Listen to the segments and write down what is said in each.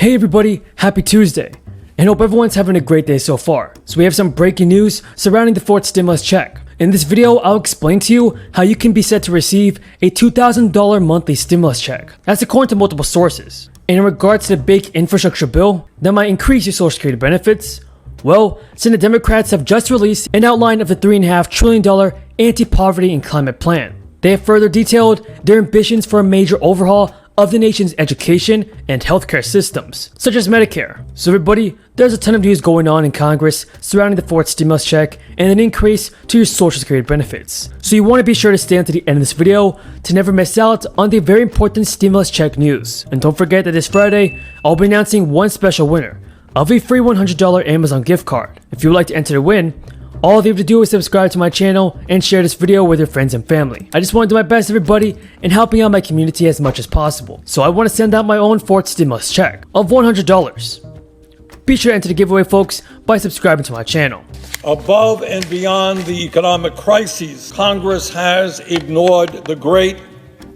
Hey everybody, happy Tuesday, and hope everyone's having a great day so far. So we have some breaking news surrounding the fourth stimulus check. In this video, I'll explain to you how you can be set to receive a $2,000 monthly stimulus check. That's according to multiple sources. And in regards to the big infrastructure bill that might increase your Social Security benefits, well, Senate Democrats have just released an outline of the $3.5 trillion anti-poverty and climate plan. They have further detailed their ambitions for a major overhaul of the nation's education and healthcare systems, such as Medicare. So everybody, there's a ton of news going on in Congress surrounding the fourth stimulus check and an increase to your Social Security benefits. So you want to be sure to stay until the end of this video to never miss out on the very important stimulus check news. And don't forget that this Friday, I'll be announcing one special winner of a free $100 Amazon gift card. If you would like to enter to win, all you have to do is subscribe to my channel and share this video with your friends and family. I just want to do my best, everybody, in helping out my community as much as possible. So I want to send out my own fourth stimulus check of $100. Be sure to enter the giveaway, folks, by subscribing to my channel. Above and beyond the economic crises, Congress has ignored the great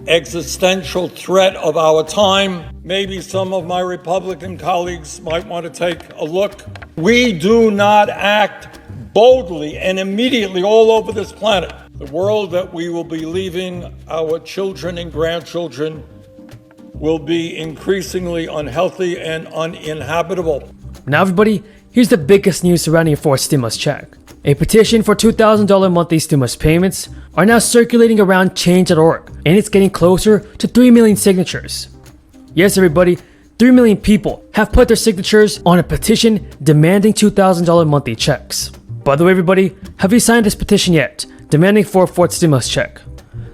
existential threat of our time. Maybe some of my Republican colleagues might want to take a look. We do not act boldly and immediately all over this planet. The world that we will be leaving our children and grandchildren will be increasingly unhealthy and uninhabitable. Now everybody, here's the biggest news surrounding your fourth stimulus check. A petition for $2,000 monthly stimulus payments are now circulating around change.org, and it's getting closer to 3 million signatures. Yes everybody, 3 million people have put their signatures on a petition demanding $2,000 monthly checks. By the way everybody, have you signed this petition yet, demanding for a fourth stimulus check?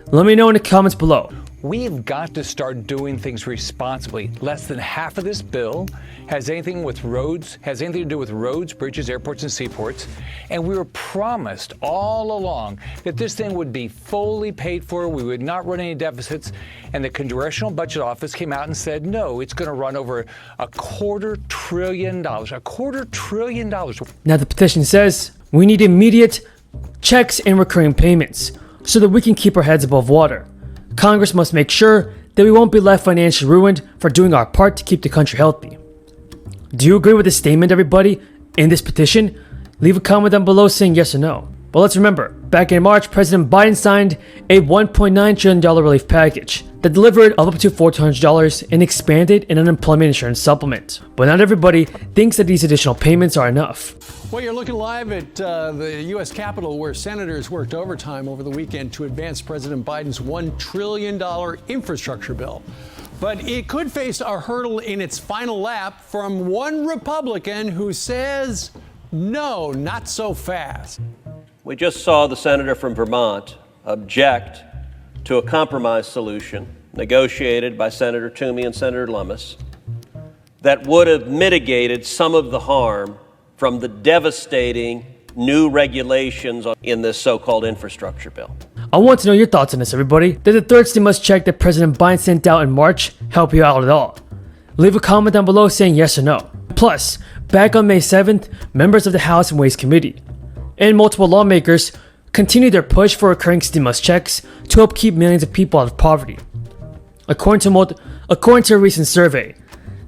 Let me know in the comments below. We've got to start doing things responsibly. Less than half of this bill has anything to do with roads, bridges, airports, and seaports. And we were promised all along that this thing would be fully paid for, we would not run any deficits. And the Congressional Budget Office came out and said, no, it's going to run over $250 billion. $250 billion. Now the petition says, we need immediate checks and recurring payments so that we can keep our heads above water. Congress must make sure that we won't be left financially ruined for doing our part to keep the country healthy. Do you agree with this statement, everybody, in this petition? Leave a comment down below saying yes or no. But let's remember, back in March, President Biden signed a $1.9 trillion relief package that delivered up to $1,400 and expanded an unemployment insurance supplement. But not everybody thinks that these additional payments are enough. Well, you're looking live at the U.S. Capitol, where senators worked overtime over the weekend to advance President Biden's $1 trillion infrastructure bill. But it could face a hurdle in its final lap from one Republican who says, no, not so fast. We just saw the senator from Vermont object to a compromise solution negotiated by Senator Toomey and Senator Lummis that would have mitigated some of the harm from the devastating new regulations in this so-called infrastructure bill. I want to know your thoughts on this, everybody. Did the third stimulus check that President Biden sent out in March help you out at all? Leave a comment down below saying yes or no. Plus, back on May 7th, members of the House and Ways Committee and multiple lawmakers continued their push for recurring stimulus checks to help keep millions of people out of poverty. According to a recent survey,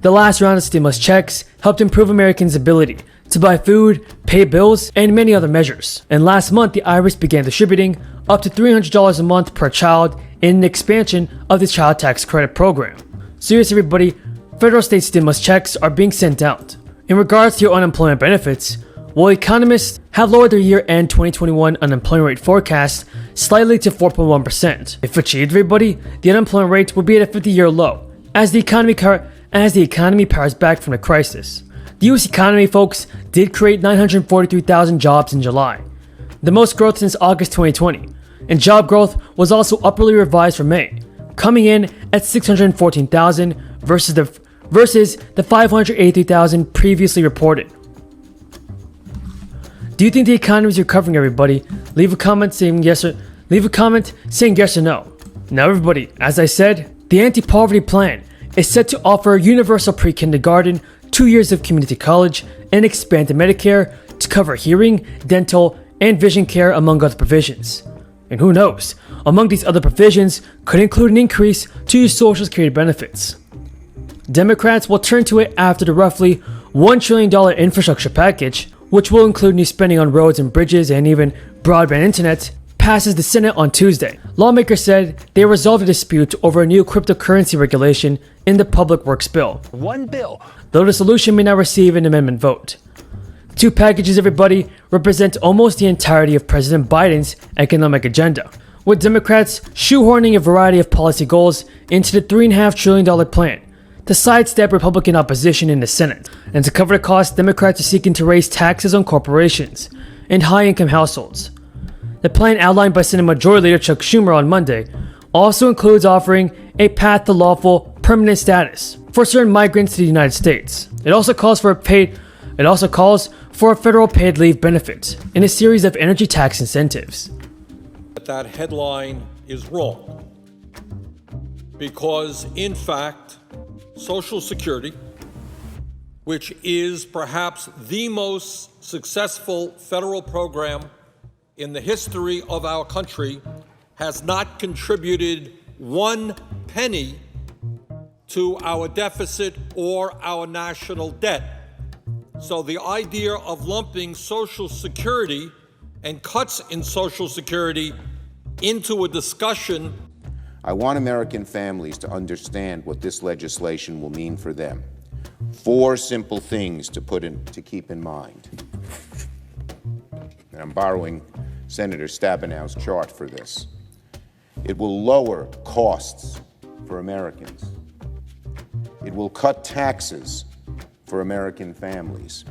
the last round of stimulus checks helped improve Americans' ability to buy food, pay bills, and many other measures. And last month, the IRS began distributing up to $300 a month per child in an expansion of the child tax credit program. So yes, everybody, federal state stimulus checks are being sent out. In regards to your unemployment benefits, well, economists have lowered their year-end 2021 unemployment rate forecast slightly to 4.1%. If achieved, everybody, the unemployment rate would be at a 50-year low as the economy powers back from the crisis. The U.S. economy, folks, did create 943,000 jobs in July, the most growth since August 2020, and job growth was also upwardly revised for May, coming in at 614,000 versus the 583,000 previously reported. Do you think the economy is recovering, everybody? Leave a comment saying yes or no. Now everybody, as I said, the anti-poverty plan is set to offer universal pre-kindergarten, 2 years of community college, and expanded Medicare to cover hearing, dental, and vision care among other provisions. And who knows, among these other provisions could include an increase to your Social Security benefits. Democrats will turn to it after the roughly $1 trillion infrastructure package, which will include new spending on roads and bridges and even broadband internet, passes the Senate on Tuesday. Lawmakers said they resolved a dispute over a new cryptocurrency regulation in the Public Works bill. One bill. Though the solution may not receive an amendment vote. Two packages, everybody, represent almost the entirety of President Biden's economic agenda, with Democrats shoehorning a variety of policy goals into the $3.5 trillion plan to sidestep Republican opposition in the Senate. And to cover the cost, Democrats are seeking to raise taxes on corporations and high-income households. The plan outlined by Senate Majority Leader Chuck Schumer on Monday also includes offering a path to lawful permanent status for certain migrants to the United States. It also calls for a federal paid leave benefit and a series of energy tax incentives. That headline is wrong because, in fact, Social Security, which is perhaps the most successful federal program in the history of our country, has not contributed one penny to our deficit or our national debt. So the idea of lumping Social Security and cuts in Social Security into a discussion. I want American families to understand what this legislation will mean for them. 4 simple things to keep in mind. And I'm borrowing Senator Stabenow's chart for this. It will lower costs for Americans. It will cut taxes for American families.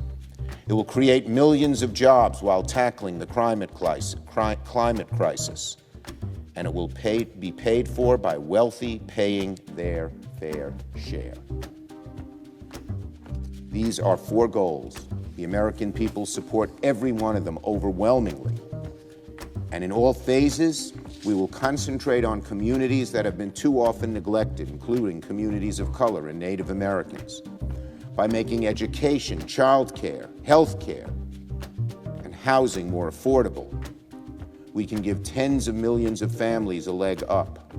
It will create millions of jobs while tackling the climate crisis. And it will be paid for by wealthy paying their fair share. These are 4 goals. The American people support every one of them overwhelmingly. And in all phases, we will concentrate on communities that have been too often neglected, including communities of color and Native Americans, by making education, childcare, healthcare, and housing more affordable. We can give tens of millions of families a leg up.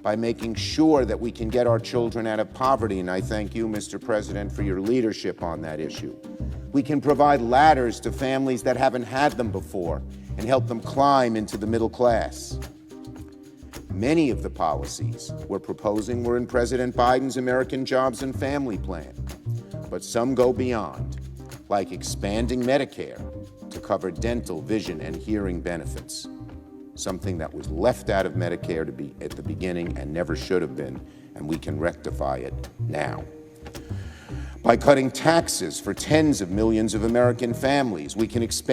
By making sure that we can get our children out of poverty, and I thank you, Mr. President, for your leadership on that issue. We can provide ladders to families that haven't had them before and help them climb into the middle class. Many of the policies we're proposing were in President Biden's American Jobs and Family Plan, but some go beyond, like expanding Medicare to cover dental, vision, and hearing benefits, something that was left out of Medicare at the beginning and never should have been, and we can rectify it now. By cutting taxes for tens of millions of American families, we can expand